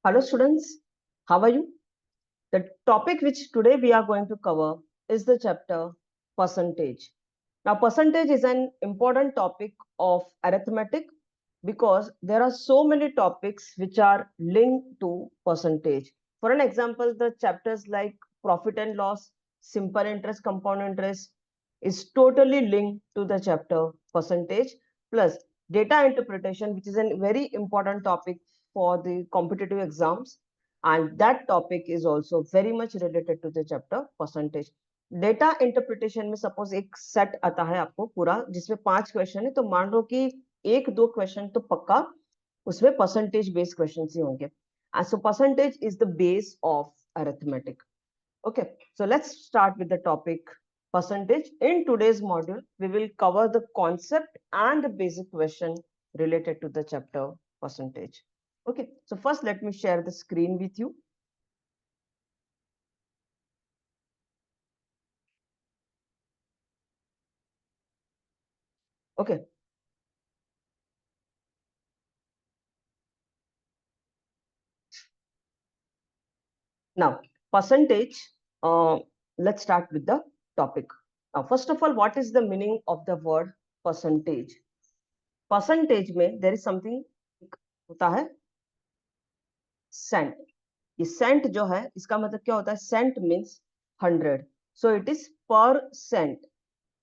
Hello students, how are you? The topic which today we are going to cover is the chapter percentage. Now percentage is an important topic of arithmetic because there are so many topics which are linked to percentage. For an example, the chapters like profit and loss, simple interest, compound interest is totally linked to the chapter percentage, plus data interpretation, which is a very important topic for the competitive exams, and that topic is also very much related to the chapter percentage. Data interpretation में suppose एक set आता है आपको पूरा जिसमें 5 question है, तो मान लो कि एक दो क्वेश्चन तो पक्का उसमें परसेंटेज बेस्ड क्वेश्चन ही होंगे. So percentage is the base of arithmetic. Okay, so let's start with the topic percentage. In today's module, we will cover the concept and the basic question related to the chapter percentage. Okay, so first let me share the screen with you. Okay. Now, percentage, let's start with the topic. Now, first of all, what is the meaning of the word percentage? Percentage में there is something होता है cent. ये Saint जो है इसका मतलब क्या होता है? Cent means 100, so it is per cent.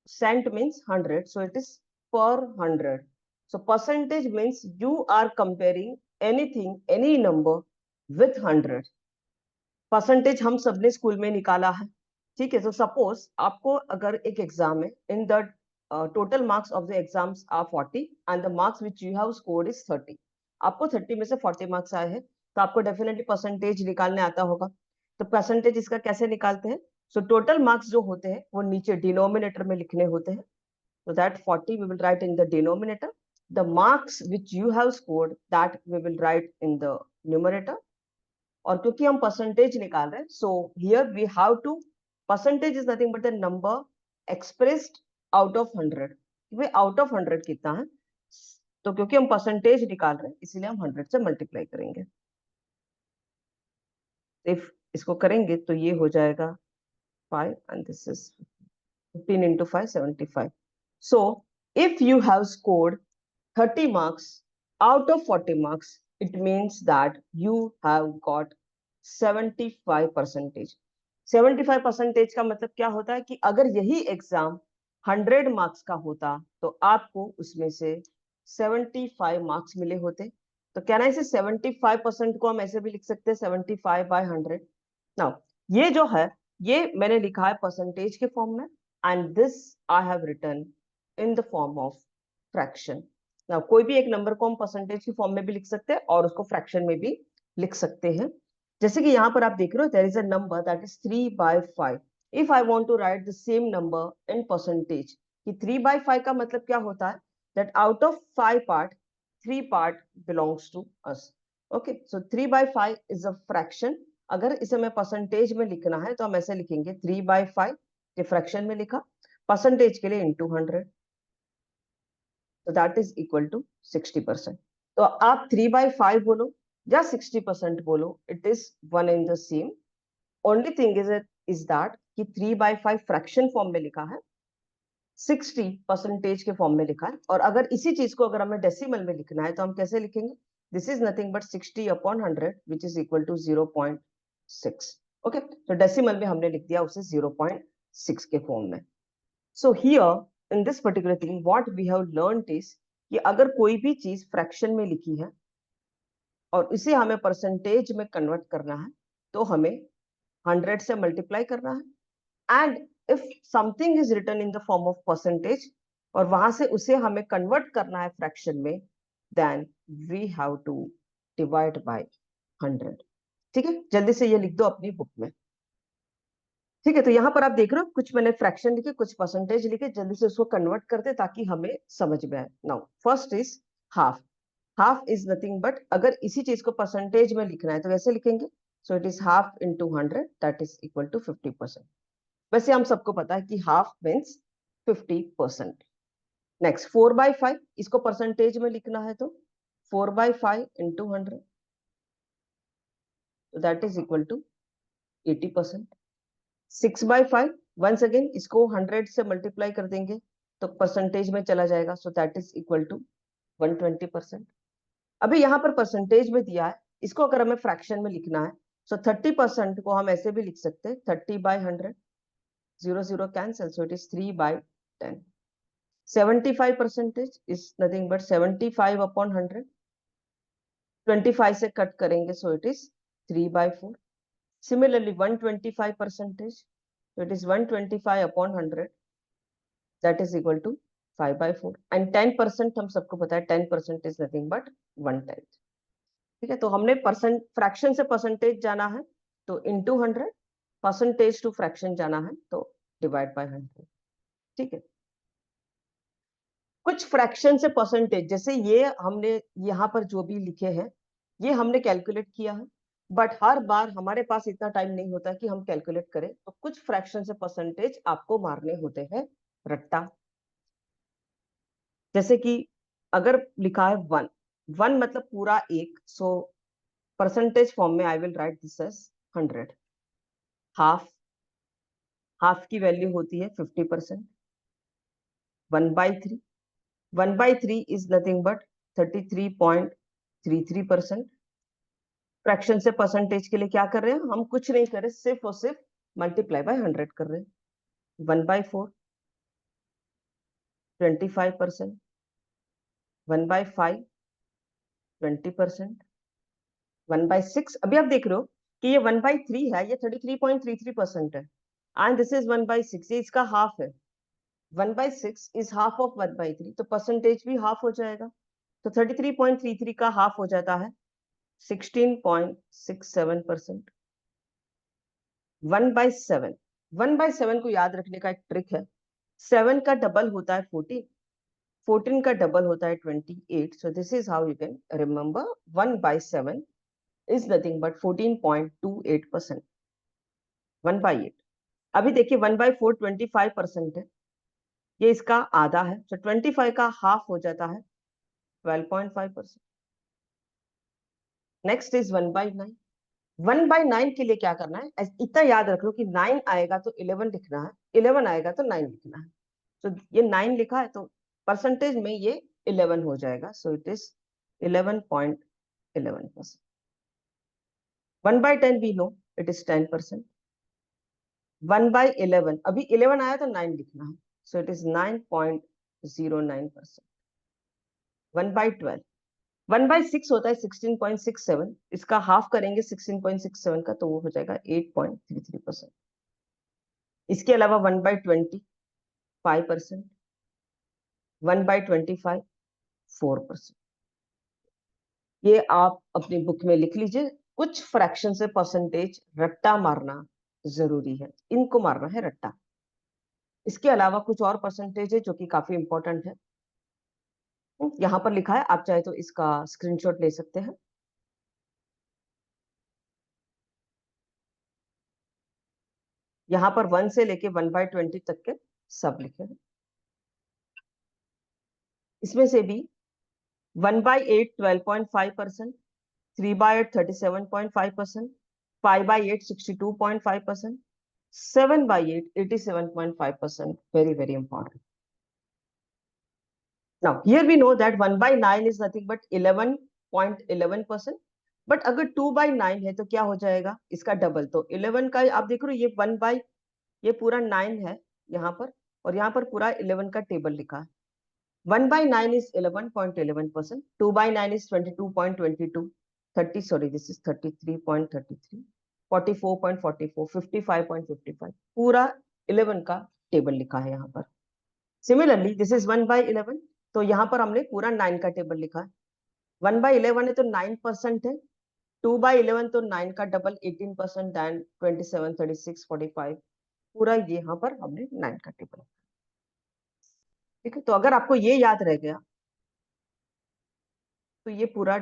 Cent means 100, so it is per 100. So percentage means you are comparing anything, any number with 100. Percentage हम सबने स्कूल में निकाला है, ठीक है. तो सपोज आपको अगर एक एग्जाम है, in the total marks of the exams are 40 and the marks which you have scored is 30. आपको 30 में से 40 मार्क्स आए हैं, तो आपको डेफिनेटली परसेंटेज निकालने आता होगा. तो परसेंटेज इसका कैसे निकालते हैं? सो टोटल मार्क्स जो होते हैं वो नीचे डिनोमिनेटर में लिखने होते हैं. So that 40 we will write in the denominator. The marks which you have scored, that we will write in the numerator. और क्योंकि हम परसेंटेज निकाल रहे हैं, so here we have to, percentage is nothing but the number expressed out of 100. Way out of 100 कितना है? तो क्योंकि हम परसेंटेज निकाल रहे हैं इसलिए हम 100 से मल्टीप्लाई करेंगे. इफ इसको करेंगे तो ये हो जाएगा 5 and this is 15 into 5, 75. So if you have scored 30 marks out of 40 marks, it means that you have got 75%. 75% का मतलब क्या होता है कि अगर यही एग्जाम 100 मार्क्स का होता तो आपको उसमें से 75 मार्क्स मिले होते. तो कहना है 75% को हम ऐसे भी लिख सकते हैं 75 by 100. नाउ ये जो है ये मैंने लिखा है परसेंटेज के फॉर्म में, and this I have written in the form of fraction. ना कोई भी एक नंबर को हम परसेंटेज की फॉर्म में भी लिख सकते हैं और उसको फ्रैक्शन में भी लिख सकते हैं. जैसे कि यहाँ पर आप देख रहे हो there is a number that is 3/5. If I want to write the same number in percentage, कि 3/5 का मतलब क्या होता है? That out of 5 part 3 part belongs to us. Okay, so 3/5 is a fraction. अगर इसे मैं परसेंटेज में लिखना है तो हम ऐसे लिखेंगे 3/5, ये फ्रैक्शन में लिखा, परसेंटेज के लिए इंटू 100, तो दैट इज इक्वल टू 60%. तो आप 3/5 बोलो या 60% बोलो, it is one in the same. Only thing is that कि 3/5 फ्रैक्शन फॉर्म में लिखा है, 60 परसेंटेज के फॉर्म में लिखा है. और अगर इसी चीज को अगर हमें डेसिमल में लिखना है तो हम कैसे लिखेंगे? This is nothing but 60/100 which is equal to 0.6. Okay, तो डेसिमल में हमने लिख दिया उसे 0.6 के फॉर्म में. So here in this particular thing what we have learned is कि अगर कोई भी चीज फ्रैक्शन में लिखी है और इसे हमें परसेंटेज में कन्वर्ट करना है तो हमें 100 से मल्टीप्लाई करना है. And if something is written in the form of percentage और वहां से उसे हमें कन्वर्ट करना है फ्रैक्शन में, then we have to divide by 100. ठीक है, जल्दी से ये लिख दो अपनी बुक में. ठीक है, तो यहाँ पर आप देख रहे हो कुछ मैंने फ्रैक्शन लिखे, कुछ परसेंटेज लिखे, जल्दी से उसको कन्वर्ट करते ताकि हमें समझ में आए. Now first is half. Half is nothing but अगर इसी चीज को परसेंटेज में लिखना है तो कैसे लिखेंगे? So it is half into 100 that is equal to 50%. वैसे हम सबको पता है कि हाफ मीन्स 50%. नेक्स्ट 4/5, इसको परसेंटेज में लिखना है तो 4/5 इंटू 100. तो that is equal to 80%। 6/5 once again इसको 100 से मल्टीप्लाई कर देंगे तो परसेंटेज में चला जाएगा, so that is equal to 120%। अभी यहाँ पर परसेंटेज में दिया है, इसको अगर हमें फ्रैक्शन में लिखना है सो 30% को हम ऐसे भी लिख सकते हैं 30/100, 0 0 cancel, so it is 3/10। 75% is nothing but 75/100, 25 से कट करेंगे सो it is 3/4। Similarly, 125%, so it is 125/100, that is equal to 5/4। And 10% हम सबको पता है 10% is nothing but 1/10। ठीक है, तो हमने परसेंट फ्रैक्शन से परसेंटेज जाना है तो इंटू 100, परसेंटेज टू फ्रैक्शन जाना है तो डिवाइड बाय 100। ठीक है, कुछ फ्रैक्शन से परसेंटेज, जैसे ये हमने यहाँ पर जो भी लिखे हैं ये हमने कैलकुलेट किया है, बट हर बार हमारे पास इतना टाइम नहीं होता कि हम कैलकुलेट करें, तो कुछ फ्रैक्शन से परसेंटेज आपको मारने होते हैं रट्टा। जैसे कि अगर लिखा है 1, 1 मतलब पूरा एक, सो परसेंटेज फॉर्म में I will write this as 100। Half, half की वैल्यू होती है 50%। 1/3, 1/3 इज नथिंग बट 33.33%। फ्रैक्शन से परसेंटेज के लिए क्या कर रहे हैं हम, कुछ नहीं कर रहे, सिर्फ और सिर्फ मल्टीप्लाई बाय 100 कर रहे हैं। 1/4 25%, 1/5 20%, 1/6, अभी आप देख रहे हो कि ये 1/3 है, ये 33.33% है, एंड दिस इज 1/6, ये इसका हाफ है। 1/6 इज हाफ ऑफ 1/3, तो परसेंटेज भी हाफ हो जाएगा, तो 33.33 का हाफ हो जाता है 16.67%। 1/7, 1/7 को याद रखने का एक ट्रिक है, 7 का डबल होता है 14, 14 का डबल होता है 28, so this is how you can remember 1/7 is nothing but 14.28%। 1/8, अभी देखिए 1/4 25% है, ये इसका आधा है, so 25 का हाफ हो जाता है 12.5%। Next is 1/9। 1/9 के लिए क्या करना है, इतना याद रख लो कि 9 आएगा तो 11 लिखना है, 11 आएगा तो 9 लिखना है। तो ये 9 लिखा है तो परसेंटेज में ये 11 हो जाएगा, so it is 11.11%। 1/10 we know it is 10%। 1/11, अभी 11 आया तो 9 लिखना है, सो इट इज 9.09%। 1/12, 1/6 होता है 16.67, इसका हाफ करेंगे 16.67 का तो वो हो जाएगा 8.33%। इसके अलावा 1/20 5%, 1/25 4%। ये आप अपनी बुक में लिख लीजिए, कुछ फ्रैक्शन से परसेंटेज रट्टा मारना जरूरी है, इनको मारना है रट्टा। इसके अलावा कुछ और परसेंटेज है जो कि काफी इंपॉर्टेंट है, यहाँ पर लिखा है, आप चाहे तो इसका स्क्रीनशॉट ले सकते हैं। यहाँ पर 1 से लेके 1/20 तक के सब लिखे हैं। इसमें से भी 1/8 12.5%, 3/8 37.5%, 5/8 62.5%, 7/8 87.5%, very very important. Now here we know that 1/9 is nothing but 11.11%, but अगर 2/9 है तो क्या हो जाएगा, इसका डबल, तो 11 का आप देख रहे हो ये 1 ये पूरा 9 है यहाँ पर, और यहाँ पर पूरा 11 का टेबल लिखा है। 1/9 is 11.11%, 2/9 is 22.22, 30 sorry this is 33.33, 44.44, 55.55, पूरा 11 का टेबल लिखा है यहाँ पर। सिमिलरली दिस इज 1/11, तो यहाँ पर हमने पूरा 9 का टेबल लिखा है। 1/11 है तो 9% है, 2/11 तो 9 का डबल 18% एंड 27 36 45, पूरा ये यहाँ पर हमने 9 का टेबल। ठीक है, तो अगर आपको ये याद रह गया तो ये पूरा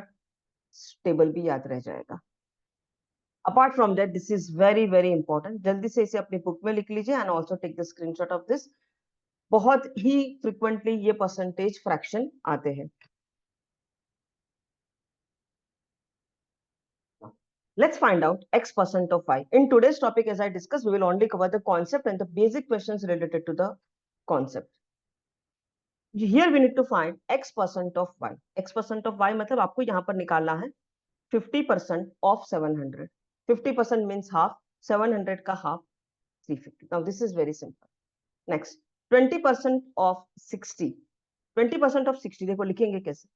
टेबल भी याद रह जाएगा। Apart from that this is very very important, जल्दी से इसे अपनी बुक में लिख लीजिए and also take the screenshot of this. बहुत ही फ्रिक्वेंटली ये परसेंटेज फ्रैक्शन आते हैं। Let's find out x% of y. In today's topic, as I discussed, we will only cover the concept and the basic questions related to the concept. Here we need to find x% of y. x% of y मतलब आपको यहाँ पर निकालना है 50% of 700. 50% means half. 700 का half 350. Now this is very simple. Next, 20% of 60. 20% of 60 देखो लिखेंगे कैसे?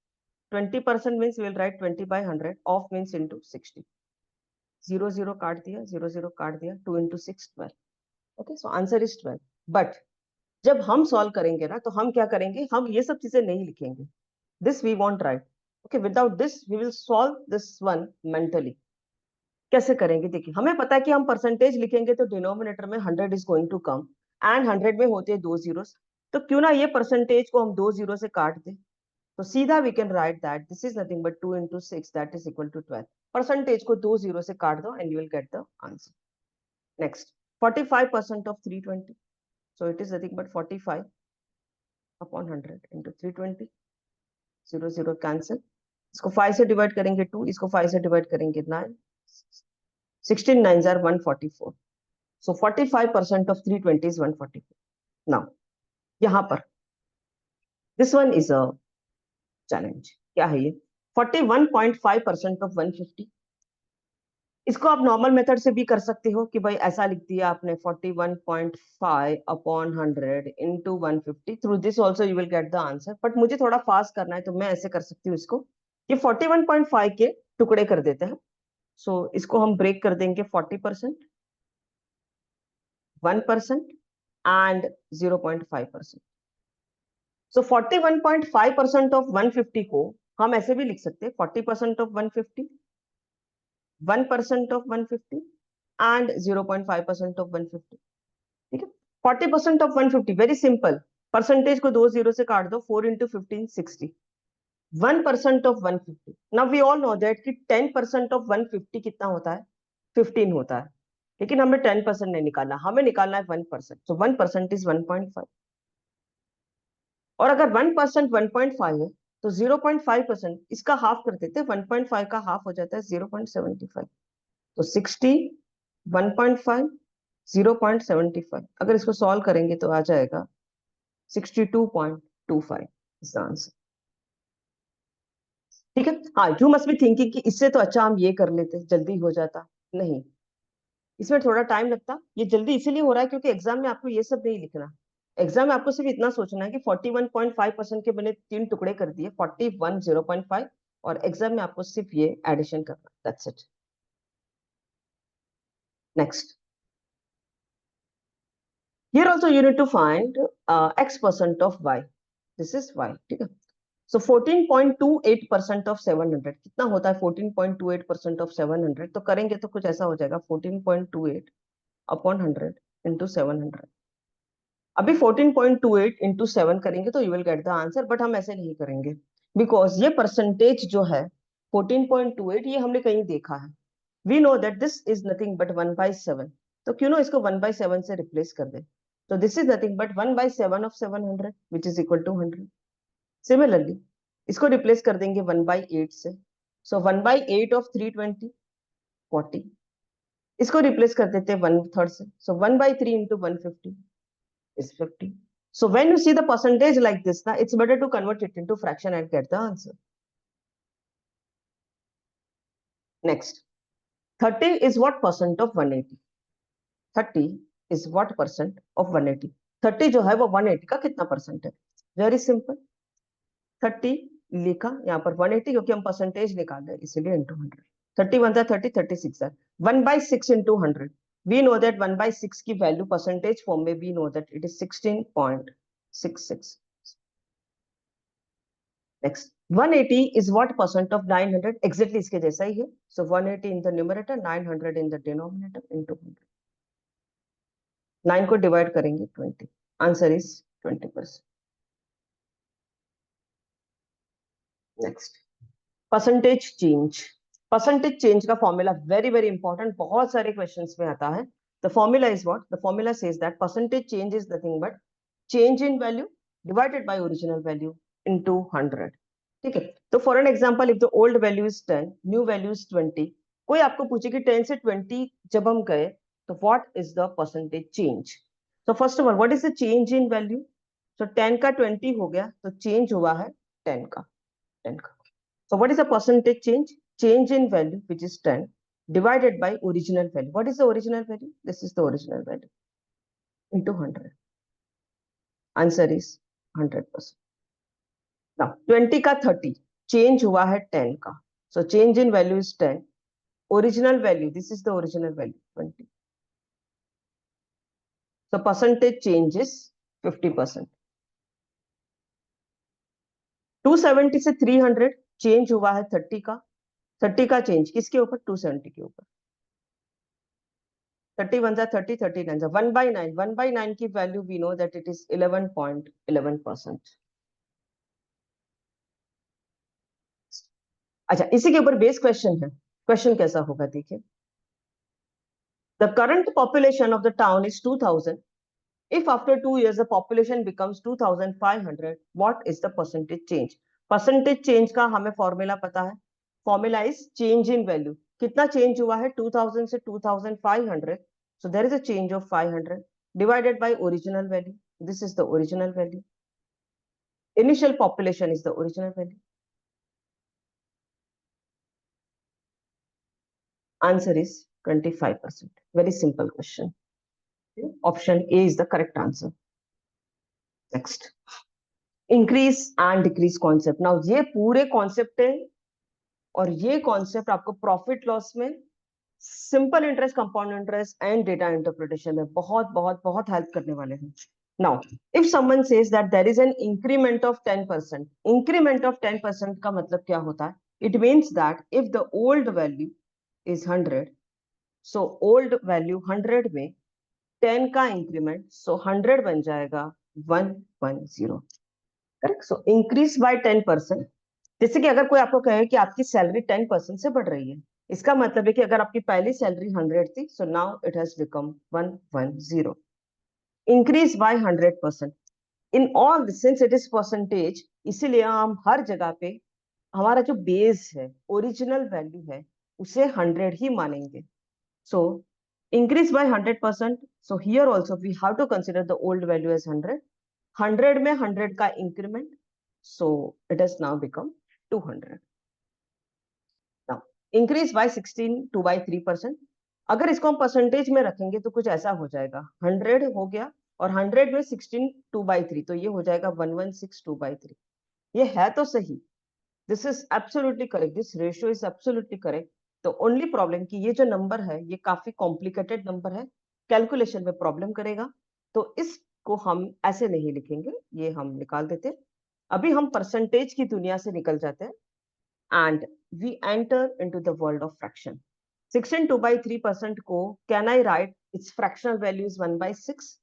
20% means we will write 20 by 100. Off means into 60. 0 0 काट दिया, 0 0 काट दिया, 2 into 6 12. Okay, so answer is 12. But जब हम सॉल्व करेंगे ना, तो हम क्या करेंगे? हम ये सब चीजें नहीं लिखेंगे. This we won't write. Okay, without this we will solve this one mentally. कैसे करेंगे? देखिए, हमें पता है कि हम परसेंटेज लिखेंगे तो डिनोमिनेटर में 100 is going to come and 100 में होते हैं 2 जीरोस. तो क्यों ना ये परसेंटेज को हम 2 जीरो से काट दें. तो सीधा we can write that this is nothing but 2 into 6 that is equal to 12. Percentage को 2 जीरो से काट दो and you will get the answer. Next, 45% of 320. So it is nothing but 45 upon 100 into 320. 0 0 cancel. इसको 5 से divide करेंगे 2, इसको 5 से divide करेंगे 9. 16 9s are 144. So 45% of 320 is 144. Now, यहाँ पर this one is a challenge. क्या है ये? 41.5% of 150. इसको आप नॉर्मल मेथड से भी कर सकते हो कि भाई ऐसा लिख दिया आपने 41.5 upon 100 into 150. Through this also you will get the answer. But मुझे थोड़ा फास्ट करना है तो मैं ऐसे कर सकती हूँ इसको. ये 41.5 के टुकड़े कर देते हैं. सो इसको हम ब्रेक कर देंगे 40%, 1% एंड 0.5%. सो 41.5% ऑफ 150 को हम ऐसे भी लिख सकते हैं 40% ऑफ 150, 1% of 150 and 0.5% of 150. ठीक है. 40% of 150 वेरी सिंपल. परसेंटेज को 2 जीरो से काट दो. 4 into 15 60. 1% of 150. Now we all know that कि 10% of 150 कितना होता है? 15 होता है. लेकिन हमें 10% नहीं निकालना, हमें निकालना है 1%. सो 1% इज 1.5. और अगर 1% 1.5 है तो 0.5% इसका हाफ कर देते हैं. 1.5 का हाफ हो जाता है 0.75. तो 60, 1.5, 0.75. अगर इसको सॉल्व करेंगे तो आ जाएगा 62.25 इज आंसर. ठीक है. हाँ, यू मस्ट बी थिंकिंग कि इससे तो अच्छा हम ये कर लेते, जल्दी हो जाता. नहीं, इसमें थोड़ा टाइम लगता. ये जल्दी इसीलिए हो रहा है क्योंकि एग्जाम में आपको ये सब नहीं लिखना. एग्जाम में आपको सिर्फ इतना सोचना है कि 41.5% के मैंने 3 टुकड़े कर दिए, 41 0.5, और एग्जाम में आपको सिर्फ ये एडिशन करना. That's it. Next, here also you need to find x% of y. This is y. ठीक है. So 14.28% of 700 कितना होता है? 14.28% of 700. तो करेंगे तो कुछ ऐसा हो जाएगा 14.28 upon 100 into 700. अभी 14.28 into 7 करेंगे तो you will get the answer. But हम ऐसे नहीं करेंगे बिकॉज ये परसेंटेज जो है 14.28 ये हमने कहीं देखा है. We know that this is nothing but 1/7. तो क्यों ना इसको 1/7 से रिप्लेस कर दे. So this is nothing but 1/7 of 700 which is equal to 100. Similarly, इसको रिप्लेस कर देंगे 1/8 से. So 1/8 of 320 40. इसको रिप्लेस कर देते हैं 1/3 से. So 1/3 into 150 is 50. So when you see the percentage like this, now it's better to convert it into fraction and get the answer. Next, 30 is what percent of 180? 30 is what percent of 180? 30 जो है वो 180 का कितना percent है? Very simple. 30 लिखा यहाँ पर 180 क्योंकि हम परसेंटेज निकाल रहे हैं इसीलिए इंटू 100. 30 1 30, 36 है. 1/6 into 100. We know that 1/6 की वैल्यू परसेंटेज फॉर्म में we know that it is 16.66. Next, 180 is what percent of 900? Exactly इसके जैसा ही है. So 180 in the numerator, 900 in the denominator into 100. 9 को डिवाइड करेंगे 20. Answer is 20%. Next, percentage change. Percentage change का formula very very important, बहुत सारे questions में आता है. The formula is what? The formula says that percentage change is nothing but change in value divided by original value into 100. ठीक है. तो for an example, if the old value is 10, new value is 20, कोई आपको पूछे कि 10 से 20 जब हम गए तो what is the percentage change. तो first of all what is the change in value. तो 10 का 20 हो गया तो चेंज हुआ है 10 का, 10 का। So what is the percentage change? Change in value, which is 10, divided by original value. What is the original value? This is the original value into 100. Answer is 100%. Now 20 का 30 change हुआ है 10 का. So change in value is 10. Original value, this is the original value 20. So percentage change is 50%. 270 से 300 change हुआ है 30 का. 30 का change किसके ऊपर? 270 के ऊपर. 30 1 जा 30, 30 9 जा 1 by 9. 1 by 9 की value we know that it is 11.11%. अच्छा, इसी के ऊपर बेस क्वेश्चन है. क्वेश्चन कैसा होगा देखिए. The current population of the town is 2000. If after 2 years the population becomes 2500, what is the percentage change. Percentage change का हमें फॉर्मूला पता है. Formula is change in value. कितना चेंज हुआ है? 2000 से 2500. So there is a change of 500 divided by original value. This is the original value. Initial population is the original value. Answer is 25%. Very simple question. Option A is the correct answer. Next. Increase and decrease concept. Now ये पूरे concept है और ये concept आपको profit loss में simple interest, compound interest and data interpretation में बहुत बहुत बहुत हेल्प करने वाले हैं. Now if someone says that there is an increment of 10%. Increment of 10% का मतलब क्या होता है? It means that if the old value is 100, so old value 100 में 10 का इंक्रीमेंट, सो 100 बन जाएगा 110. करेक्ट. So increase by 10%. जैसे कि अगर कोई आपको कहे कि आपकी सैलरी 10% से बढ़ रही है, इसका मतलब है कि अगर आपकी पहली सैलरी 100 थी, so now it has become 110. Increase by 100%. In all since it is percentage, इसीलिए हम हर जगह पे हमारा जो बेस है, ओरिजिनल वैल्यू है, उसे 100 ही मानेंगे. So increase by 100%. So here also we have to consider the old value as 100. 100 में 100 का increment, so it has now become 200. Now, increase by 16 2 by 3%. अगर इसको हम परसेंटेज में रखेंगे तो कुछ ऐसा हो जाएगा. 100 हो गया और 100 में 16 2 by 3, तो ये हो जाएगा 116 2 by 3. ये है तो सही. This is absolutely correct. This ratio is absolutely correct. तो ओनली प्रॉब्लम कि ये जो नंबर है ये काफी कॉम्प्लिकेटेड नंबर है, कैलकुलेशन में प्रॉब्लम करेगा, तो इसको हम ऐसे नहीं लिखेंगे, ये हम निकाल देते. अभी हम परसेंटेज की दुनिया से निकल जाते हैं and we enter into the world of fraction. 16 2 by 3% को can I write its fractional value is 1 by 6.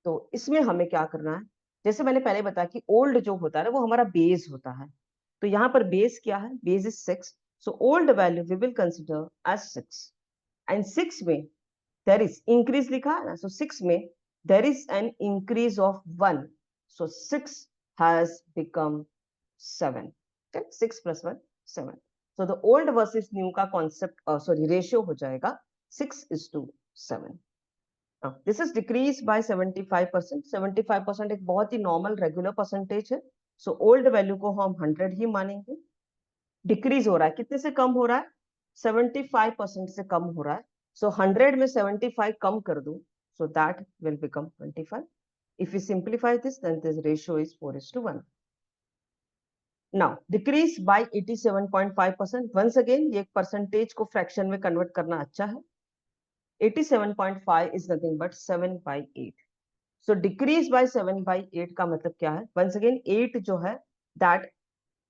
तो इसमें हमें क्या करना है? जैसे मैंने पहले बताया कि ओल्ड जो होता है ना वो हमारा बेस होता है. तो यहाँ पर बेस क्या है? Base is 6. So old value we will consider as 6. And 6 में देयर इज इंक्रीज लिखा है ना, सो 6 में there is an increase of 1. So 6 has become 7. 6 plus 1 7. So the old versus new का concept ratio हो जाएगा 6:7. Now this is decreased by 75%. 75% एक बहुत ही नॉर्मल रेगुलर परसेंटेज है. सो ओल्ड वैल्यू को हम 100 ही मानेंगे. डिक्रीज हो रहा है, कितने से कम हो रहा है? 75% से कम हो रहा है. सो 100 में 75 कम कर दूं, so that will become 25. If we simplify this, then this ratio is 4:1. Now decrease by 87.5%. Once again ये परसेंटेज को फ्रैक्शन में कन्वर्ट करना अच्छा है. 87.5 is nothing but 7/8. So decrease by 7/8 का मतलब क्या है? Once again 8 जो है that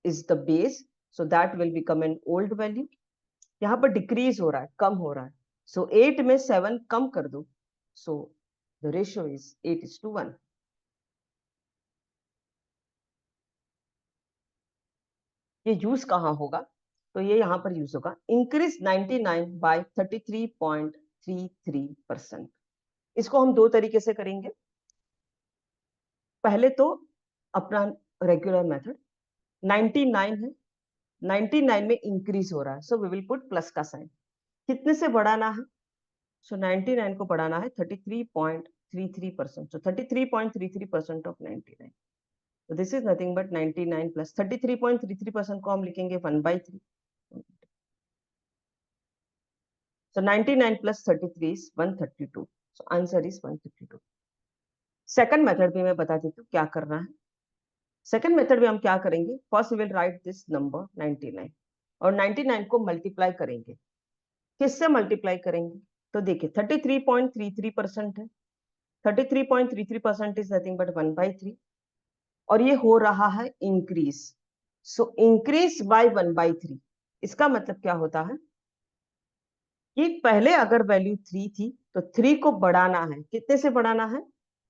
is the base, so that will become an old value. यहाँ पर डिक्रीज हो रहा है, कम हो रहा है. So 8 में 7 कम कर दो, so the ratio is 8:1. ये यूज कहाँ होगा? तो ये यहाँ पर यूज होगा. Increase 99 by 33.33%. इसको हम दो तरीके से करेंगे. पहले तो अपना रेगुलर मेथड. 99 है, 99 में इंक्रीज हो रहा है, so we will put plus का साइन. कितने से बढ़ाना है? सो 99 को बढ़ाना है 33.33%. सो 33.33% of 99. So this is nothing but 99 plus 33.33% को हम लिखेंगे 1/3. So 99 plus 33 is 132. So answer is 152. Second method भी मैं बता देती हूँ क्या करना है. सेकंड मेथड में हम क्या करेंगे, first will write this number 99 और 99 को मल्टीप्लाई करेंगे. किससे मल्टीप्लाई करेंगे? तो देखिए 33.33% है. 33.33% इज नथिंग बट 1/3 और ये हो रहा है इंक्रीज. सो इंक्रीज बाय 1/3. इसका मतलब क्या होता है कि पहले अगर वैल्यू 3 थी तो 3 को बढ़ाना है. कितने से बढ़ाना है?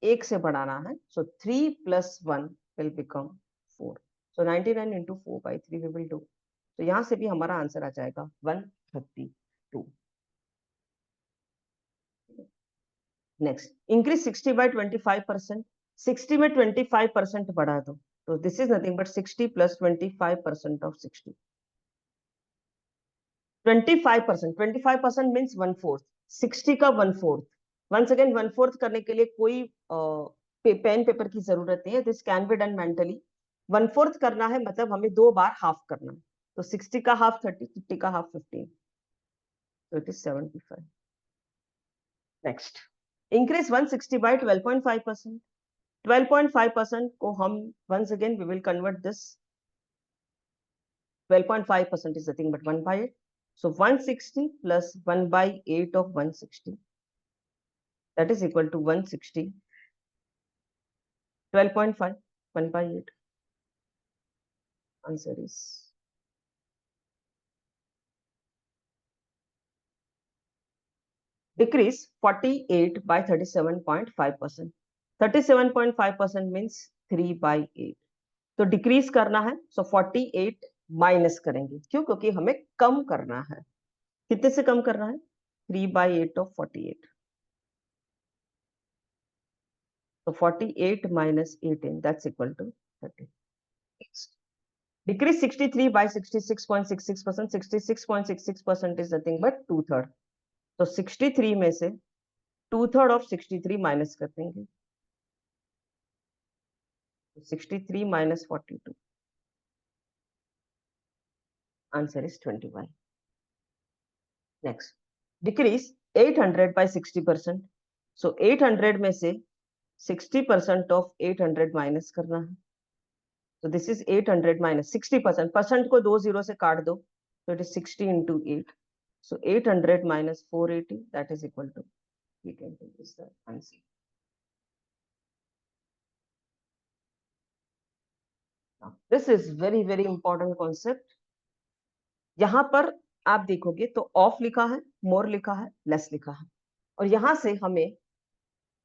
1 से बढ़ाना है. So 3 + 1 will become 4. So 99 into 4/3 we will do. तो यहां से भी हमारा आंसर आ जाएगा 132. Next, increase 60/25%. 60 में 25% बढ़ा दो. तो this is nothing but 60 + 25% of 60. 25%. 25% means 1/4. 60 का 1/4. वंस अगेन 1/4 करने के लिए कोई पेन पेपर की जरूरत नहीं है. This can be done mentally. 1/4 करना है मतलब हमें 2 बार हाफ करना है. तो 60 का हाफ 30, 50 का हाफ 15. तो इट इज 75. Next, increase 160/12.5%. 12.5% को हम once again we will convert this. 12.5% is nothing but 1/8. So 160 plus 1/8 of 160, that is equal to 160. 12.5, 1/8. Answer is decrease 48/37.5%. 37.5% means 3/8. तो डिक्रीज करना है. सो 48 माइनस करेंगे. क्यों? क्योंकि हमें कम करना है. कितने से कम करना है? 3/8 of 48. So 48 minus 18, that's equal to 30. Decrease 63/66.66%. 66.66% is nothing but 2/3. तो 63 में से 2/3 of 63 माइनस कर देंगे. 63 minus 42. Answer is 21. Next, decrease 800/60%. So 800 में से 60% of 800 माइनस करना है. So this is 800 minus 60%. Percent को 2 0 से काट दो. So it is 60 into 8. So 800 minus 480, that is equal to 320 is the answer. Now, this is very very important concept. यहाँ पर आप देखोगे तो ऑफ लिखा है, मोर लिखा है, लेस लिखा है और यहां से हमें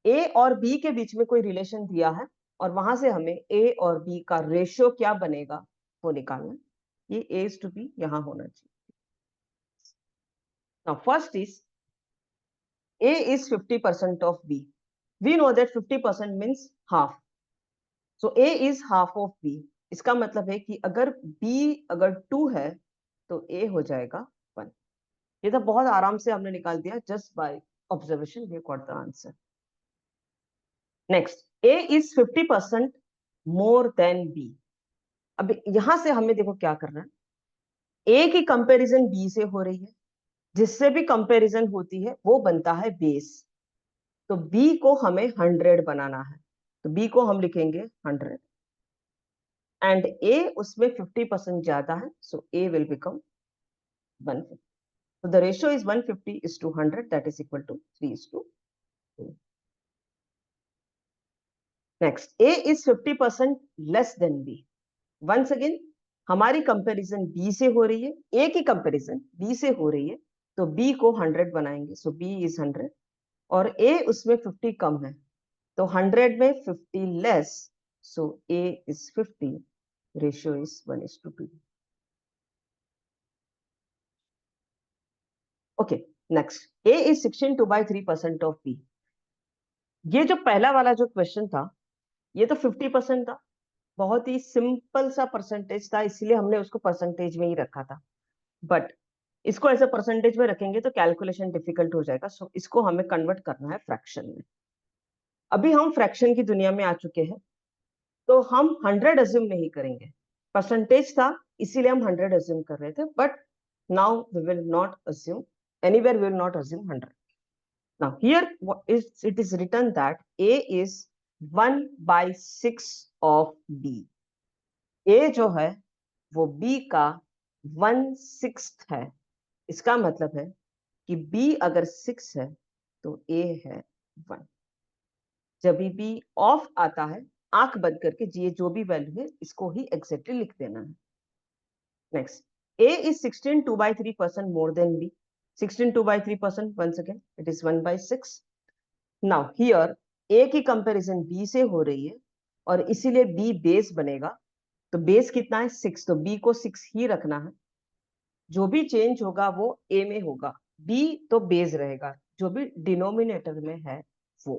ए और बी के बीच में कोई रिलेशन दिया है और वहां से हमें ए और बी का रेशियो क्या बनेगा वो निकालना है. ये ए इज टू बी यहां होना चाहिए. Now first is A is 50% of B. We know that 50% means half. So A is half of B. इसका मतलब है कि अगर B अगर 2 है तो A हो जाएगा 1. ये तो बहुत आराम से हमने निकाल दिया. Just by observation we got the answer. Next, A is 50% more than B. अब यहां से हमें देखो क्या करना है. A की कंपैरिजन B से हो रही है. जिससे भी कंपैरिजन होती है वो बनता है बेस. तो B को हमें 100 बनाना है. तो B को हम लिखेंगे 100 एंड A उसमें 50% ज्यादा है. सो A will become 150. So the ratio is 150:100, that is equal to 3:2. Next, A is 50% less than B. Once again, हमारी कंपैरिजन B से हो रही है. A की कंपैरिजन B से हो रही है तो B को 100 बनाएंगे. सो B is 100 और A उसमें 50 कम है तो 100 में 50 less. So A is 50. Ratio is 1:2. Okay, next. A is 16.2/3% of B. ये जो पहला वाला जो क्वेश्चन था ये तो 50% था. बहुत ही सिंपल सा परसेंटेज था इसलिए हमने उसको परसेंटेज में ही रखा था. बट इसको ऐसे परसेंटेज में रखेंगे तो कैलकुलेशन डिफिकल्ट हो जाएगा, सो इसको हमें कन्वर्ट करना है फ्रैक्शन में। अभी हम फ्रैक्शन की दुनिया में आ चुके हैं, तो हम 100 अज्यूम नहीं करेंगे। परसेंटेज था इसीलिए हम 100 अज्यूम कर रहे थे, but now we will not assume anywhere, we will not assume 100। Now here it is written that a is 1/6 of b। a जो है वो b का 1/6 है। इसका मतलब है कि b अगर 6 है तो a है 1। जब भी ऑफ आता है, आंख बंद करके ये जो भी वैल्यू है इसको ही एग्जैक्टली लिख देना है। Next, a is 16 2/3% more than b। 16 2/3%, once again it is 1/6। now here a की कंपैरिजन b से हो रही है और इसीलिए b बेस बनेगा। तो बेस कितना है 6, तो b को 6 ही रखना है। जो भी चेंज होगा वो a में होगा, b तो बेस रहेगा, जो भी डिनोमिनेटर में है वो।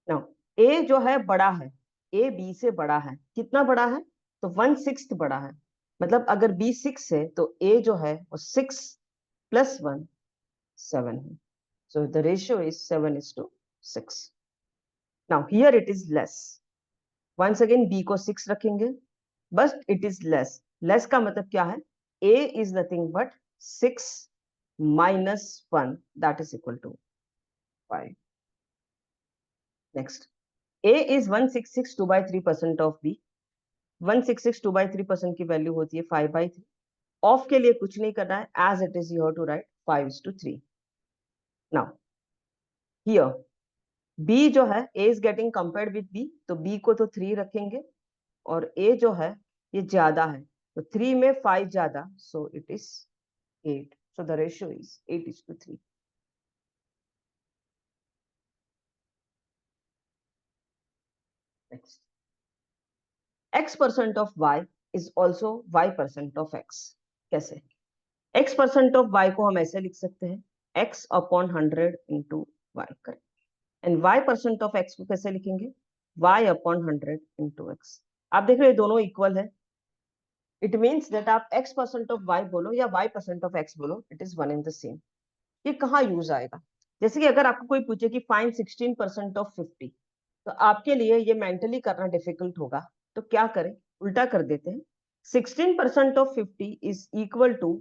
नाउ a जो है बड़ा है, a b से बड़ा है। कितना बड़ा है? तो 1/6 बड़ा है। मतलब अगर b 6 है तो a जो है वो 6 + 1 7 है। So the ratio is 7:6। Now here it is less. Once again b को 6 रखेंगे, बस इट इज लेस। लेस का मतलब क्या है? a is nothing but 6 - 1, that is equal to 5। Next, a is 166 2/3% of b। 166 2/3% की वैल्यू होती है 5/3। ऑफ के लिए कुछ नहीं करना है, as it is you have to write 5:3। Now here b जो है a is getting compared with b, तो b को तो 3 रखेंगे और a जो है ये ज्यादा है, तो 3 में 5 ज्यादा, सो it is 8। So the ratio is 8:3। Next, x% of y is also y% of x। कैसे? x% ऑफ y को हम ऐसे लिख सकते हैं, x/100 into y. Correct. And y% of x को कैसे लिखेंगे? y/100 into x. आप देख रहे हो दोनों इक्वल है। इट मीन्स दैट आप x% ऑफ y बोलो या y% ऑफ x बोलो, it is one in the same. ये कहाँ यूज आएगा? जैसे कि अगर आपको कोई पूछे कि फाइंड 16% ऑफ 50, तो आपके लिए ये मेंटली करना डिफिकल्ट होगा, तो क्या करें? उल्टा कर देते हैं। 16% of 50 is equal to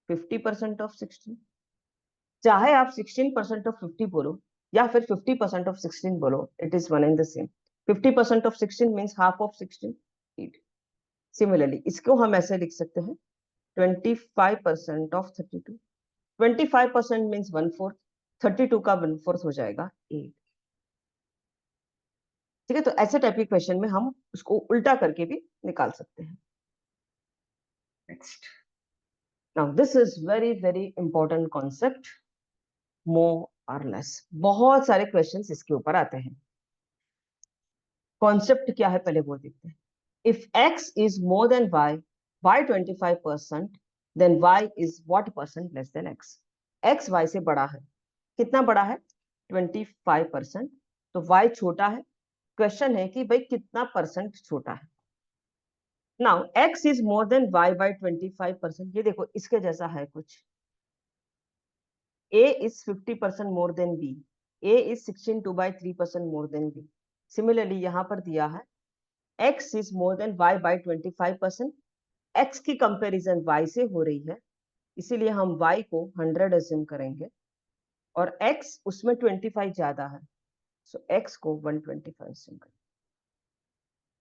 50% of 16। चाहे आप 16% ऑफ 50 बोलो या फिर 50% ऑफ 16 बोलो, it is one and the same. 50% of 16 means half of 16, 8। Similarly इसको हम ऐसे लिख सकते हैं 25% ऑफ 32। 25% मीन्स 1/4, 32 का 1/4 हो जाएगा 8। ठीक है, तो ऐसे टाइप के क्वेश्चन में हम उसको उल्टा करके भी निकाल सकते हैं। Next, now this is very very important concept, more और लेस। बहुत सारे क्वेश्चंस इसके ऊपर आते हैं। कॉन्सेप्ट क्या है पहले वो देखते हैं। If x is more than y by 25%, then y is what percent less than x? x y से बड़ा है। कितना बड़ा है? 25%। तो y छोटा है। क्वेश्चन है कि भाई कितना परसेंट छोटा है। Now x is more than y by 25%। ये देखो इसके जैसा है कुछ। a is 50% more than b। a is 16 2/3% more than b। Similarly यहां पर दिया है x is more than y by 25%। x की कंपैरिजन y से हो रही है, इसीलिए हम y को 100 अज्यूम करेंगे और x उसमें 25 ज्यादा है, सो x को 125 अज्यूम करेंगे।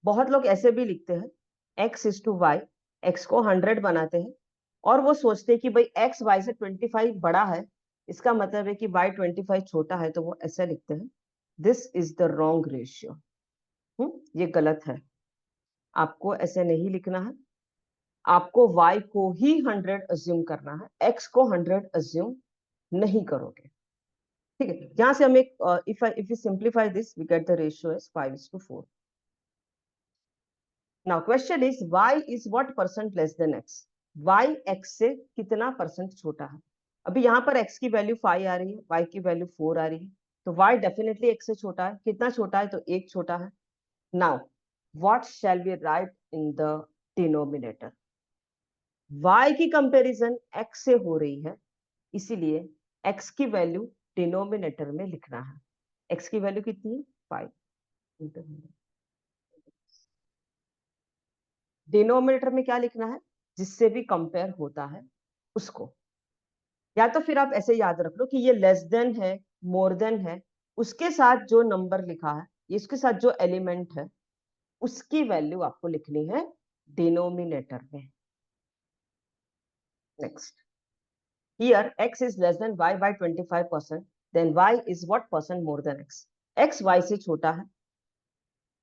बहुत लोग ऐसे भी लिखते हैं x is to y, x को 100 बनाते हैं और वो सोचते हैं कि भाई x y से 25 बड़ा है, इसका मतलब है कि y 25 छोटा है, तो वो ऐसा लिखते हैं। This is the wrong ratio. ये गलत है। आपको ऐसे नहीं लिखना है। आपको y को ही 100 अज्यूम करना है, x को 100 अज्यूम नहीं करोगे। ठीक है, यहां से हम एक if you simplify this we get the ratio as 5:4। Now question is y is what percent less than x? y x से कितना परसेंट छोटा है? अभी यहाँ पर x की वैल्यू 5 आ रही है, y की वैल्यू 4 आ रही है, तो y डेफिनेटली x से छोटा है। कितना छोटा है? तो 1 छोटा है। Now what shall we write in the denominator? y की कंपैरिजन x से हो रही है, इसीलिए x की वैल्यू डिनोमिनेटर में लिखना है। x की वैल्यू कितनी है? 5 इंटू 100। डिनोमिनेटर में क्या लिखना है? जिससे भी कंपेयर होता है उसको। या तो फिर आप ऐसे याद रख लो कि ये लेस देन है, मोर देन है, उसके साथ जो नंबर लिखा है, इसके साथ जो एलिमेंट है, उसकी वैल्यू आपको लिखनी है डिनोमिनेटर में। Next, here x is less than y by 25%, then y is what percent more than x? x y से छोटा है।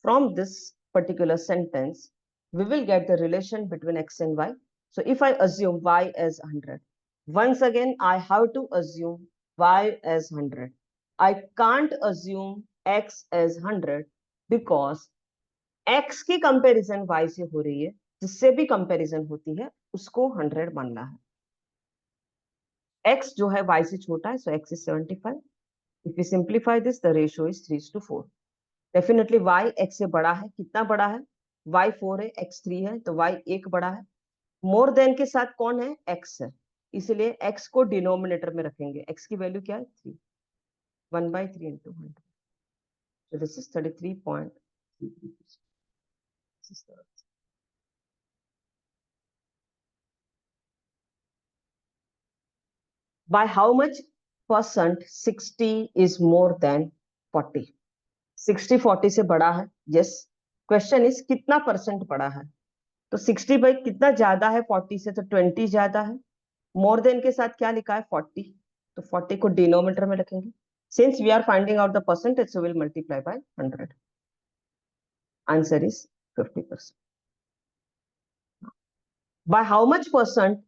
From this particular sentence, we will get the relation between x and y. So if I assume y as 100, once again I have to assume y as 100. I can't assume x as 100 because x की comparison y से हो रही है, जिससे भी comparison होती है उसको 100 मानना है। x जो है y से छोटा है, so x is 75. If we simplify this, the ratio is 3:4. Definitely y x से बड़ा है। कितना बड़ा है? y 4 है, x 3 है, तो y 1 बड़ा है। मोर देन के साथ कौन है? x है, इसलिए x को डिनोमिनेटर में रखेंगे। x की वैल्यू क्या है? 3। 1/3 into 100, so this is 33.33%. By how much percent 60 is more than 40? 60 40 से बड़ा है। यस, क्वेश्चन इज कितना परसेंट बड़ा है? तो 60 बाई कितना ज्यादा है 40 से? तो 20 ज्यादा है। मोर देन के साथ क्या लिखा है? 40, तो 40 को डिनोमिनेटर में रखेंगे। Since we are finding out the percentage, so will multiply by 100। Answer is 50%। By how much percent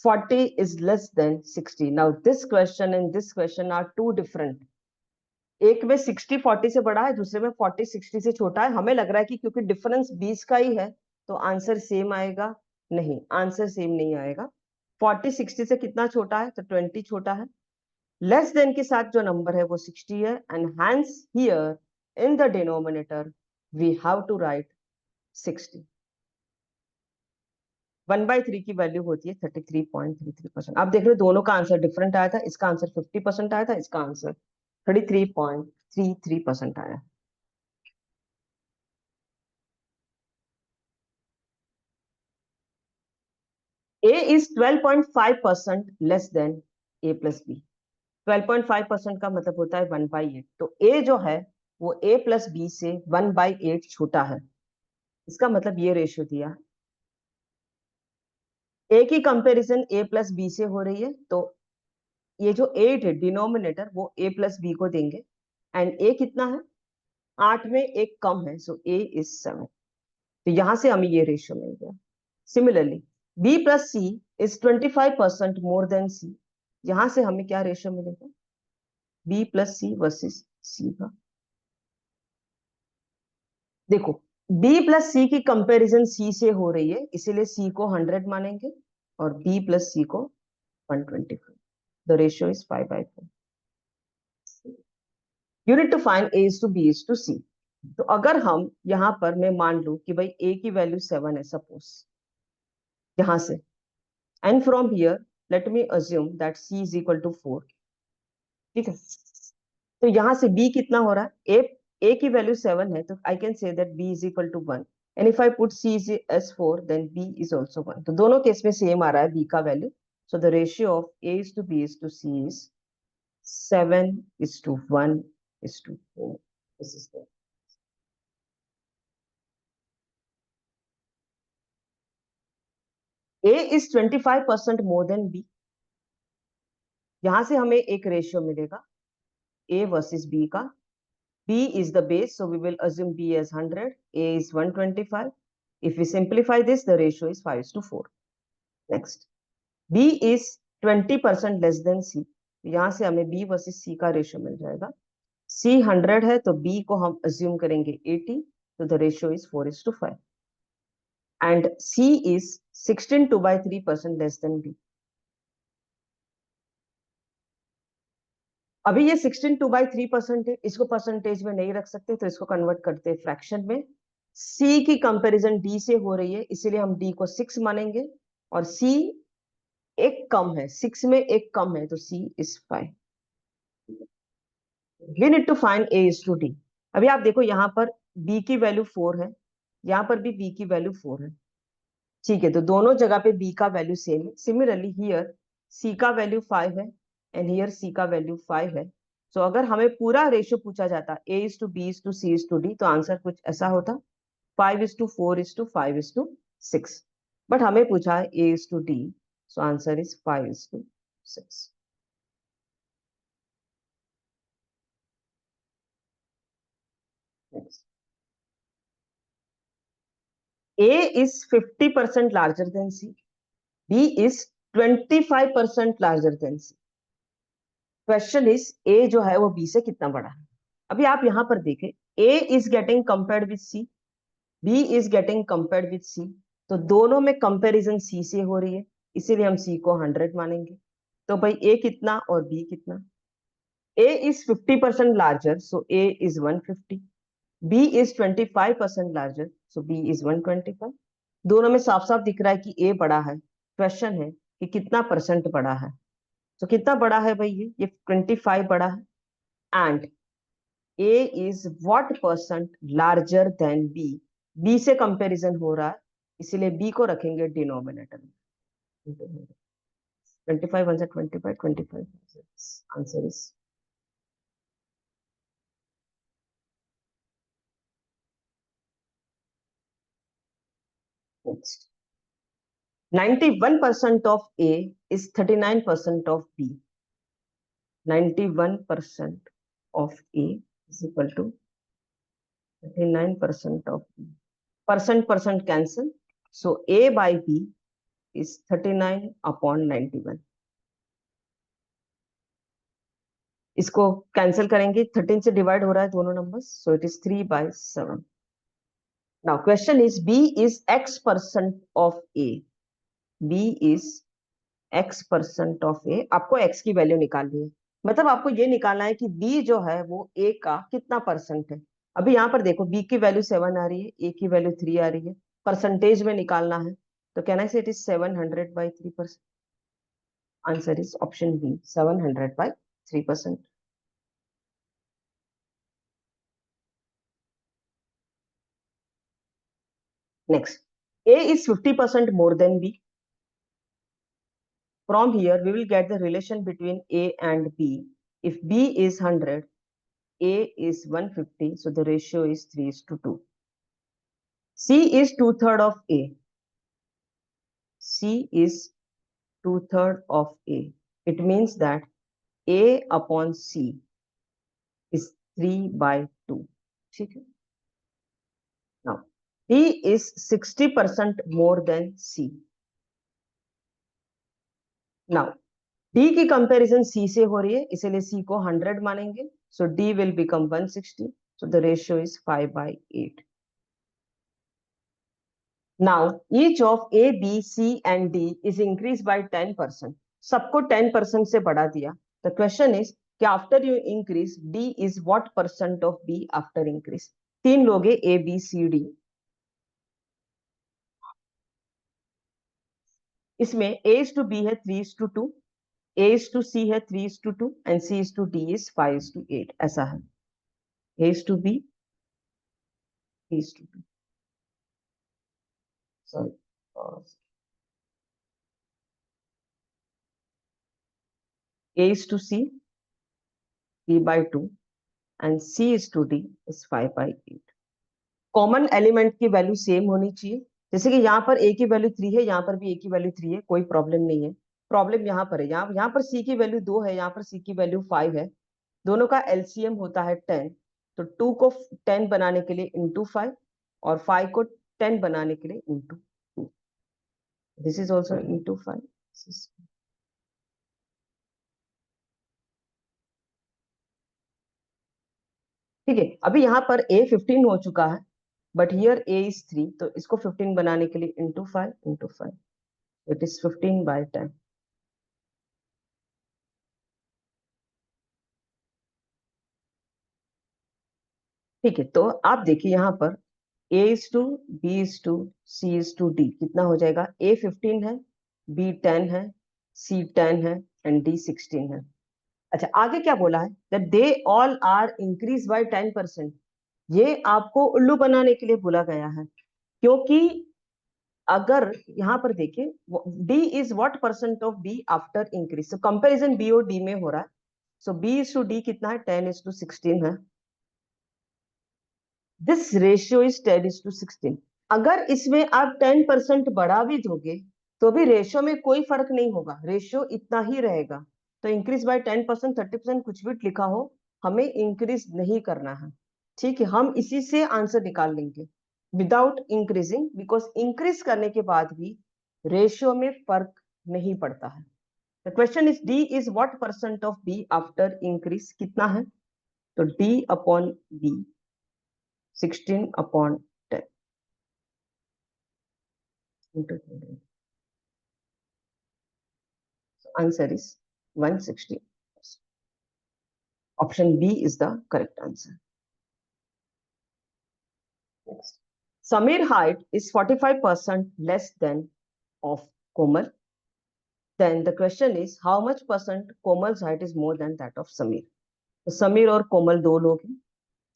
40 is less than 60? Now this question and this question are two different. एक में 60 40 से बड़ा है, दूसरे में 40 60 से छोटा है। हमें लग रहा है कि क्योंकि डिफरेंस 20 का ही है तो आंसर सेम आएगा। नहीं, आंसर सेम नहीं आएगा। 40 60 से कितना छोटा है? तो 20 छोटा है। लेस देन के साथ जो नंबर है वो 60 है, and hence here in the denominator we have to write 60। 1/3 की वैल्यू होती है 33.33%। आप देख रहे हो दोनों का आंसर डिफरेंट आया था। इसका आंसर 50% आया था, इसका आंसर 33.33% आया। A is 12.5% less than A plus B. 12.5% का मतलब होता है 1/8। तो A जो है वो A प्लस बी से 1/8 छोटा है। इसका मतलब ये रेशियो दिया। A की कंपैरिजन A प्लस बी से हो रही है, तो ये जो 8 है डिनोमिनेटर वो A प्लस बी को देंगे। एंड A कितना है? 8 में एक कम है, सो A इज 7। तो यहां से हमें ये रेशियो मिल गया। Similarly B plus C is 25% more than C. यहां से हमें क्या रेशियो मिलेगा? B plus C versus C का। देखो, B प्लस सी की कंपैरिजन C से हो रही है, इसीलिए C को 100 मानेंगे और B प्लस सी को 125। The ratio is 5/4। You need to find A is to B is to C। तो अगर हम यहां पर मैं मान लू कि भाई A की वैल्यू 7 है सपोज, यहां से, and from here let me assume that C is equal to 4। ठीक है, तो यहां से B कितना हो रहा है? A की वैल्यू 7 है, तो I can say that B is equal to 1। And if I put C is as 4, देन B इज ऑल्सो 1। तो दोनों केस में सेम आ रहा है B का value. So the ratio of A is to B is to C is 7:1:4। This is the A is 25% more than B। यहां से हमें एक रेशियो मिलेगा A वर्सेस B का। B is the base, so we will assume B as 100, A is 125. If we simplify this, the ratio is 5:4. Next, B is 20% less than C। यहां से हमें B versus C का ratio मिल जाएगा। C 100 है, तो B को हम assume करेंगे 80, तो the ratio is 4:5। And C is 16 2/3% less than B। अभी ये 16 2/3% है, इसको परसेंटेज में नहीं रख सकते, तो इसको कन्वर्ट करते हैं फ्रैक्शन में। C की कंपैरिजन D से हो रही है, इसीलिए हम D को 6 मानेंगे। और C एक कम है, 6 में एक कम है, तो C is 5। We need to find A is to D। अभी आप देखो यहाँ पर B की वैल्यू 4 है, यहाँ पर भी B की वैल्यू 4 है। ठीक है, तो दोनों जगह पे B का वैल्यू सेम है। सिमिलरली हियर C का वैल्यू 5 है एंड हियर C का वैल्यू 5 है। तो अगर हमें पूरा रेशियो पूछा जाता A is to B is to C is to D, तो आंसर कुछ ऐसा होता, 5:4:5:6। बट हमें पूछा है A is to D, so answer is 5:6। A is 50% larger than C. B is 25% larger than C. Question is A जो है वो B से कितना बड़ा है। अभी आप यहां पर देखें, A is getting compared with C, B is getting compared with C, तो दोनों में कंपैरिजन C से हो रही है, इसीलिए हम C को 100 मानेंगे। तो भाई A कितना और B कितना। A is 50% larger, so A is 150. B is 25% larger, so B is 125. दोनों में साफ साफ दिख रहा है कि A बड़ा है। क्वेश्चन है कि कितना परसेंट बड़ा है। तो कितना बड़ा है भाई, ये 25 बड़ा है। And A is what percent larger than B? B से कंपैरिजन हो रहा है, इसीलिए B को रखेंगे डिनोमिनेटर में। 25 1 25, 25 answer is. Next, 91% of A is 39% of B. 91% of A is equal to 39% of B. Percent cancel. So A by B is 39 upon 91. इसको cancel करेंगे, 13 से डिवाइड हो रहा है दोनों numbers, so it is 3/7. Now question is B is X% of A. B is X% of A. आपको X की value निकालनी है, मतलब आपको ये निकालना है कि B जो है वो A का कितना परसेंट है। अभी यहाँ पर देखो B की वैल्यू 7 आ रही है, A की वैल्यू 3 आ रही है, परसेंटेज में निकालना है, तो कहना है it is 700/3%। Answer is option B, 700/3%। Next, A is 50% more than B. From here we will get the relation between A and B. If B is 100, A is 150, so the ratio is 3:2. C is two-third of A. C is two-third of A. It means that A upon C is 3/2. ठीक है? Now, D is 60% more than C. Now, D की comparison C से हो रही है, इसलिए C को 100 मानेंगे. So D will become 160. So the ratio is 5/8. Now, each of A, B, C and D is increased by 10%. सबको 10% से बढ़ा दिया. The question is कि after you increase, D is what percent of B after increase? तीन लोग हैं A, B, C, D. इसमें A is to B है 3:2, A is to C है 3:2 and C is to D is 5:8. ऐसा है. A is to B, B is to D. Sorry. A is to C, B/2 and C is to D is 5/8. Common element की value same होनी चाहिए, जैसे कि यहाँ पर A की वैल्यू 3 है, यहाँ पर भी A की वैल्यू 3 है, कोई प्रॉब्लम नहीं है। प्रॉब्लम यहाँ पर है, यहाँ पर C की वैल्यू 2 है, यहाँ पर C की वैल्यू 5 है। दोनों का एलसीएम होता है 10, तो 2 को 10 बनाने के लिए इंटू 5 और 5 को 10 बनाने के लिए into 2। This is also into 5। ठीक है, अभी यहाँ पर A 15 हो चुका है, बट हियर A इज 3, तो इसको 15 बनाने के लिए इंटू 5, इट इज 15/10। ठीक है, तो आप देखिए यहाँ पर A is to B is to C is to D कितना हो जाएगा। A 15 है, बी 10 है, सी 10 है एंड डी 16 है। अच्छा, आगे क्या बोला है, that they all are increase by 10%। ये आपको उल्लू बनाने के लिए बोला गया है, क्योंकि अगर यहाँ पर देखिए, D is what percent of B after increase, तो कंपैरिजन बी और डी में हो रहा है। So B is to D कितना है, 10:16 है। This ratio is 10:16। अगर इसमें आप 10% बढ़ा भी दोगे तो भी रेशियो में कोई फर्क नहीं होगा, रेशियो इतना ही रहेगा। तो इंक्रीज बाय 10%, 30% कुछ भी लिखा हो, हमें इंक्रीज नहीं करना है। ठीक है, हम इसी से आंसर निकाल लेंगे विदाउट इंक्रीजिंग, बिकॉज इंक्रीज करने के बाद भी रेशियो में फर्क नहीं पड़ता है। The question is D is what percent of B after increase, कितना है, तो D upon B 16/10 into 100. So answer is 160. Option B is the correct answer. Next. Samir height is 45% less than of Komal. Then the question is how much percent Komal's height is more than that of Samir. तो समीर और कोमल दो लोग हैं।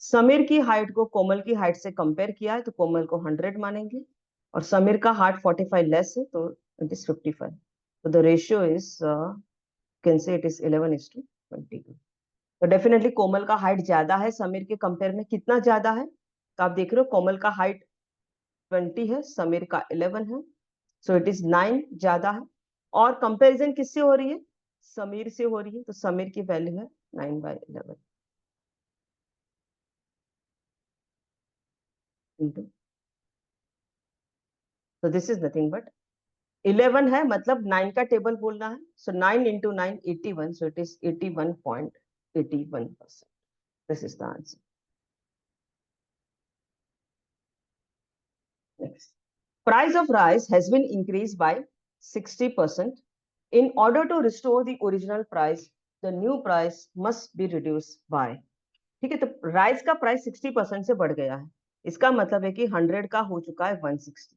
समीर की height को कोमल की height से compare किया है तो कोमल को 100 मानेंगे, और समीर का हाइट 45 लेस है तो इट इज 55। तो the ratio is can say it is 11:22। तो डेफिनेटली कोमल का हाइट ज्यादा है समीर के कंपेयर में। कितना ज्यादा है, तो आप देख रहे हो कोमल का हाइट 20 है, समीर का 11 है, सो इट इज 9 ज्यादा है। और कंपैरिजन किससे हो रही है, समीर से हो रही है, तो समीर की वैल्यू है 9/11 इंटू, तो दिस इज नथिंग बट 11 है, मतलब 9 का टेबल बोलना है। सो 9 into 9 81, so it is 81.81%। This is the answer. Next. Price of rice has been increased by 60%. In order to restore the original price, the new price must be reduced by। ठीक है, तो rice का price 60% से बढ़ गया है, इसका मतलब है कि 100 का हो चुका है 160।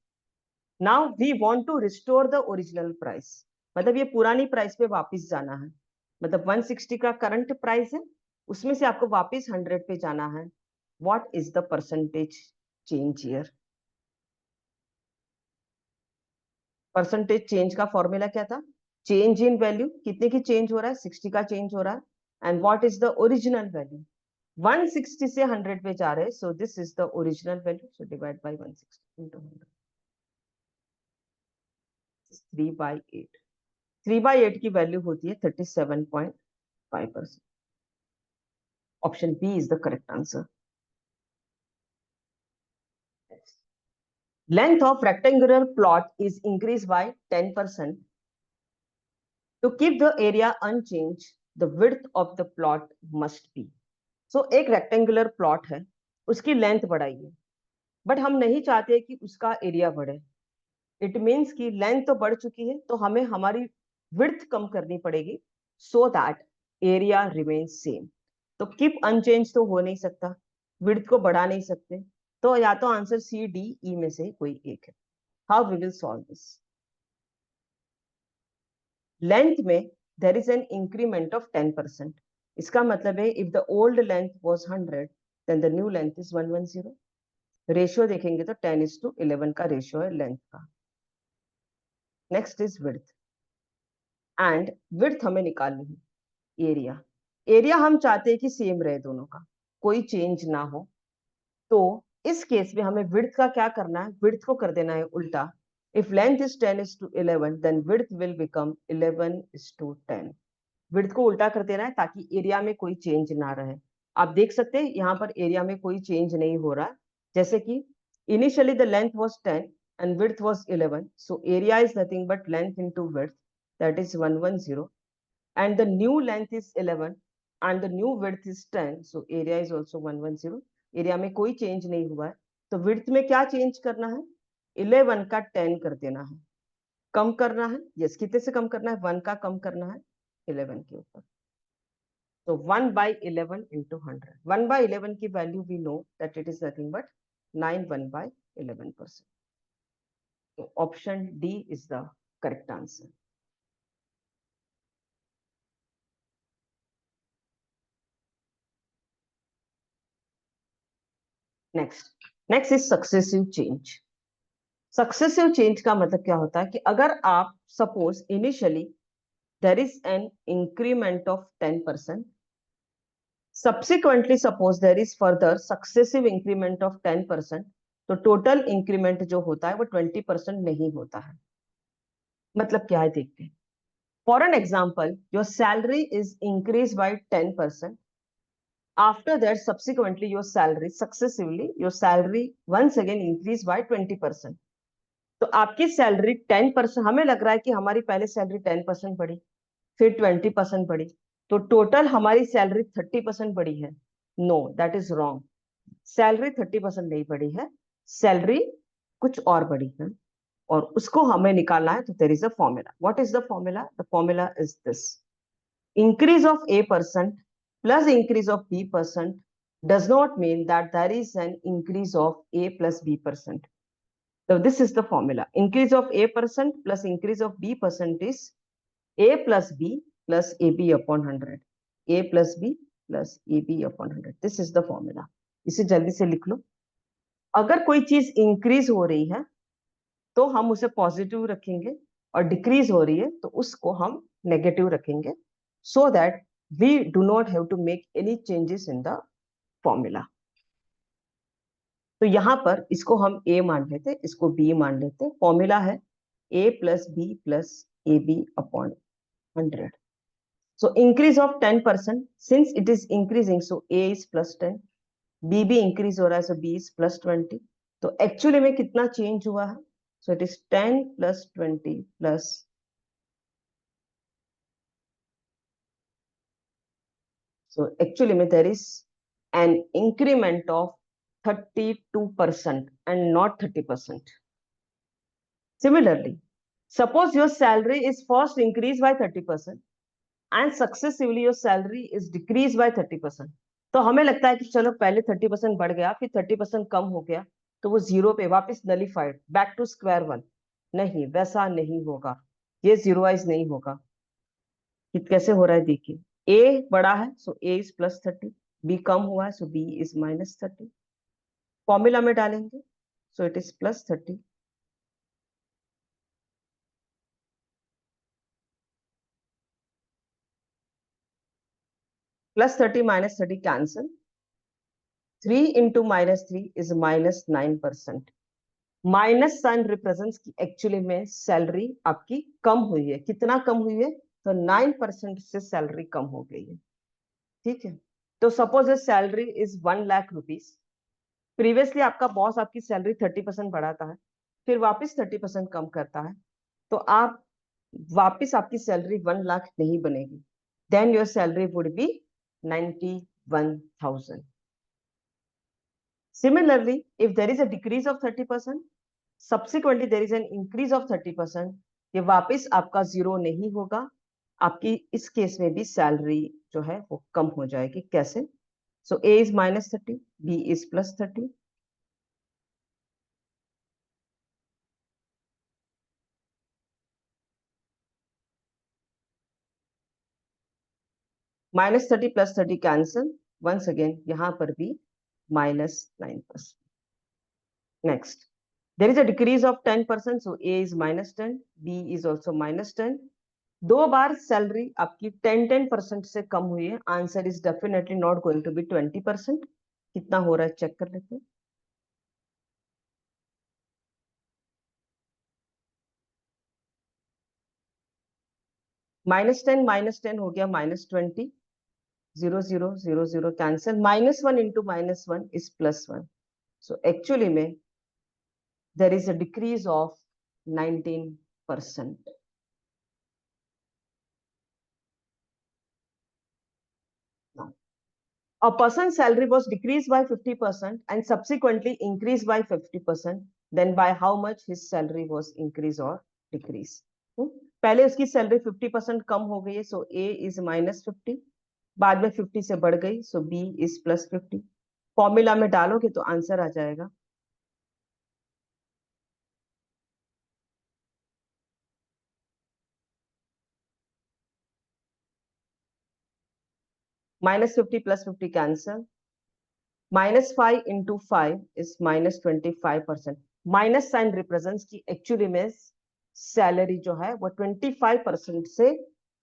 Now we want to restore the original price, मतलब ये पुरानी प्राइस पे वापस जाना है। मतलब 160 का करंट प्राइस है, उसमें से आपको वापस 100 पे जाना है। What is the percentage change here. Percentage change का फॉर्मूला क्या था, चेंज इन वैल्यू, कितने की चेंज हो रहा है, 60 का चेंज हो रहा है। And what is the original value, 160 से 100 पे जा रहे हैं, so this is the original value, so divide by 160 into 100, 3/8। 3/8 की वैल्यू होती है 37.5%। Option B is the correct answer. Length of rectangular plot is increased by 10%. To keep the area unchanged, the width of the plot must be। So एक rectangular plot है, उसकी length बढ़ाइए, but हम नहीं चाहते कि उसका एरिया बढ़े। इट मीन्स कि लेंथ तो बढ़ चुकी है, तो हमें हमारी विड्थ कम करनी पड़ेगी, so that area remain same. तो कीप अनचेंज तो हो नहीं सकता, विड्थ को बढ़ा नहीं सकते, तो या तो आंसर सी डी ई में से कोई एक है। How we will solve this. Length में there is an increment of 10%। इसका मतलब है if the old length was 100 then the new length is 110। Ratio देखेंगे तो 10:11 का रेशियो है लेंथ का। Next is width, and width हमें निकालनी है। एरिया, एरिया हम चाहते हैं कि सेम रहे दोनों का, कोई चेंज ना हो। तो इस केस में हमें विड्थ का क्या करना है, विड्थ को कर देना है उल्टा। If length is 10:11 then width will become 11:10। Width को उल्टा कर देना है ताकि एरिया में कोई चेंज ना रहे। आप देख सकते हैं यहाँ पर एरिया में कोई चेंज नहीं हो रहा, जैसे कि initially the length was 10 and width was 11, so area is nothing but length into width, that is 110, and the new length is 11 and the new width is 10, so area is also 110। Area में कोई change नहीं हुआ है, तो width में क्या change करना है, 11 का 10 कर देना है, कम करना है। यस, कितने से कम करना है, 1 का कम करना है 11 के ऊपर। तो 1/11 into 100, 1/11 की value we know that it is nothing but 9 1/11%। तो option D is the correct answer. Next is successive change. Successive change का मतलब क्या होता है कि अगर आप suppose initially there is an increment of 10%, subsequently suppose there is further successive increment of 10%, तो टोटल इंक्रीमेंट जो होता है वो 20% नहीं होता है। मतलब क्या है देखते हैं। For an example, your salary is increase by 10%, after that subsequently your salary successively your salary once again increase by 20%। तो आपकी सैलरी 10%, हमें लग रहा है कि हमारी पहले सैलरी 10% बढ़ी, फिर 20% बढ़ी, तो टोटल हमारी सैलरी 30% बढ़ी है। No, that is wrong. Salary 30% नहीं बढ़ी है, सैलरी कुछ और बढ़ी है, और उसको हमें निकालना है। तो there is a formula. What is the formula? The formula is this: increase of a percent plus increase of b percent does not mean that there is an increase of a plus b percent. So this is the formula. Increase of a percent plus increase of b percent is a plus b plus ab upon 100. A plus b plus ab upon 100. This is the formula. इसे जल्दी से लिख लो। अगर कोई चीज increase हो रही है तो हम उसे पॉजिटिव रखेंगे, और डिक्रीज हो रही है तो उसको हम नेगेटिव रखेंगे, so that we do not have to make any changes in the formula. तो यहां पर इसको हम ए मान लेते, इसको बी मान लेते। फॉर्मूला है A plus B plus A B upon 100। So increase of 10%, since it is increasing so A is plus 10, B भी इंक्रीज हो रहा है सो बी इज प्लस 20। तो एक्चुअली में कितना चेंज हुआ है? सो it is 10 plus 20 plus, so actually there is an increment of 32% and not 30%. Similarly, suppose your salary is first increased by 30% and successively your salary is decreased by 30%। तो हमें लगता है कि चलो पहले 30% बढ़ गया, फिर 30% कम हो गया, तो वो जीरो पे वापस nullified, back to square one. नहीं, वैसा नहीं होगा, ये जीरोवाइज नहीं होगा। कि कैसे हो रहा है देखिए। ए बड़ा है so A is plus 30, B कम हुआ है so B is minus 30। Formula में डालेंगे so it is plus 30, plus 30 minus 30 cancel, 3 into -3 is -9%। Minus sign represents की एक्चुअली में सैलरी आपकी कम हुई है। कितना कम हुई है? तो 9% से सैलरी कम हो गई है। ठीक है, तो suppose salary is 1 lakh rupees. Previously आपका बॉस आपकी सैलरी 30% बढ़ाता है, फिर वापस 30% कम करता है, तो आप वापस आपकी सैलरी 1 लाख नहीं बनेगी। Then your salary would be 91,000। Similarly, if there is a decrease of 30%, subsequently there is an increase of 30%, ये वापस आपका जीरो नहीं होगा, आपकी इस केस में भी सैलरी जो है वो कम हो जाएगी। कैसे? So A is -30, B is plus 30। -30 plus 30 cancel, once again यहाँ पर भी -9%। Next, there is a decrease of 10%, so A is -10, B is also -10। दो बार सैलरी आपकी 10% से कम हुई है, answer is definitely not going to be 20%। कितना हो रहा है चेक कर लेते हैं। -10 हो गया -20, 0 0 0 0 cancel, -1 into -1 is +1। So actually में there is a decrease of 19%. Now, a person's salary was decreased by 50% and subsequently increased by 50%, then by how much his salary was increased or decreased? पहले उसकी salary 50% कम हो गई है, so A is -50, बाद में 50 से बढ़ गई, सो बी इज +50। फॉर्मूला में डालोगे तो आंसर आ जाएगा। -50 + 50 cancel. -5 into 5 is -25%. Minus sign represents की एक्चुअली में सैलरी जो है वो 25% से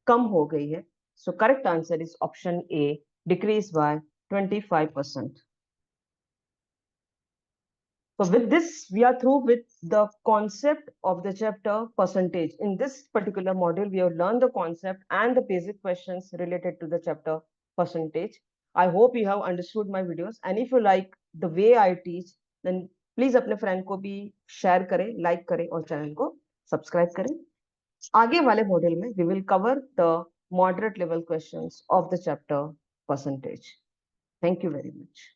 कम हो गई है. So correct answer is option A, decrease by 25%. So with this, we are through with the concept of the chapter percentage. In this particular module, we have learned the concept and the basic questions related to the chapter percentage. I hope you have understood my videos. And if you like the way I teach, then please अपने friend को भी share करें, like करें और channel को subscribe करें. आगे वाले module में we will cover the moderate level questions of the chapter percentage. Thank you very much.